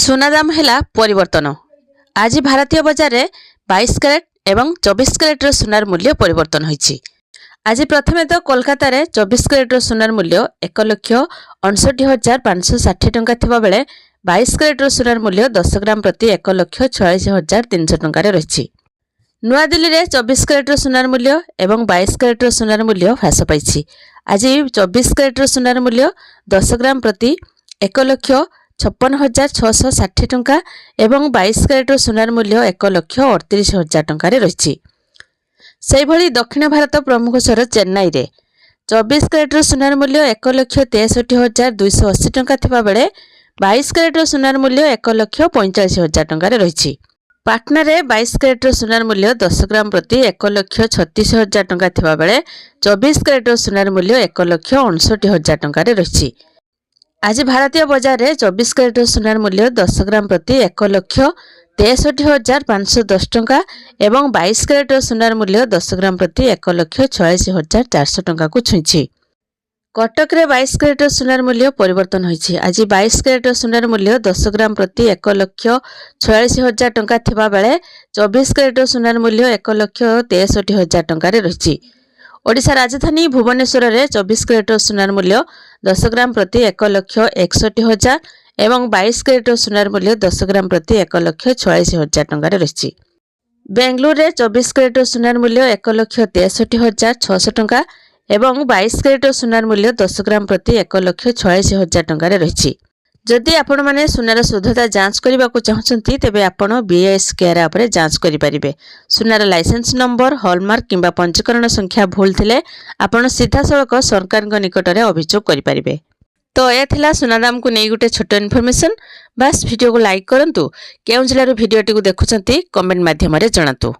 सुना दाम है परिवर्तन। आज भारतीय बजार में 22 कैरेट एवं 24 कैरेट सुनार मूल्य परिवर्तन होईछि। आज प्रथम तो कोलकाता रे 24 कैरेट सुनार मूल्य 1,59,560 टंका थिबा बेले 22 कैरेट सुनार मूल्य 10 ग्राम प्रति 1,46,300 टंका रही। नुआ दिल्ली रे 24 कैरेट सुनार मूल्य एवं 22 कैरेट सुनार मूल्य ह्रास पाइछि। आज 24 कैरेट सुनार मूल्य 10 ग्राम प्रति 1,56,660 टंका एवं 22 कैरेट सुनार मूल्य 1,38,000 टंका रही। से भली दक्षिण भारत प्रमुख सहर चेन्नई रे 24 कैरेट सुनार मूल्य 1,63,280 टंका थिबा बेले 22 कैरेट सुनार मूल्य 1,45,000 टंका रही। पाटना रे 22 कैरेट सुनार मूल्य 10 ग्राम प्रति 1,36,000 टंका थिबा बेले 24 कैरेट सुनार मूल्य 1,59,000 टंका रही। आज भारतीय बजार में 24 कैरेट सुनार मूल्य 10 ग्राम प्रति 1,63,510 टंका एवं 22 कैरेट सुनार मूल्य 10 ग्राम प्रति 1,46,400 टंका को छुईछि। कटक रे 22 कैरेट सुनार मूल्य परिवर्तन होईछि। आज 22 कैरेट सुनार मूल्य 10 ग्राम प्रति 1,46,000 टंका थिबा बेले 24 कैरेट सुनार मूल्य 1,63,000 टंका रही। ओडिशा राजधानी भुवनेश्वर रे 24 कैरेट सुनार मूल्य 10 ग्राम प्रति 1,61,000 एवं 22 कैरेट सुनार मूल्य 10 ग्राम प्रति 1,46,000 टंका रही। बेंगलुरु रे 24 कैरेट सुनार मूल्य 1,63,600 टंका एवं 22 कैरेट सुनार मूल्य 10 ग्राम प्रति 1,46,000 टंका रही। जदि आपण माने सुनार शुद्धता जांच करने को चाहते तेबे आपण BIS केयर ऐप रे जांच करि परिबे। सुनार लाइसेंस नंबर हॉलमार्क किंबा पंजीकरण संख्या भूल थिले आपण सीधा सड़क सरकार निकट में अभियोग करि परिबे। तो यह थिला सुना दाम को नहीं गोटे छोट इनफॉरमेशन। बस वीडियो को लाइक करंतु। केउं जिल्लार वीडियोटी को देखुछंती कमेंट माध्यम रे जणातु।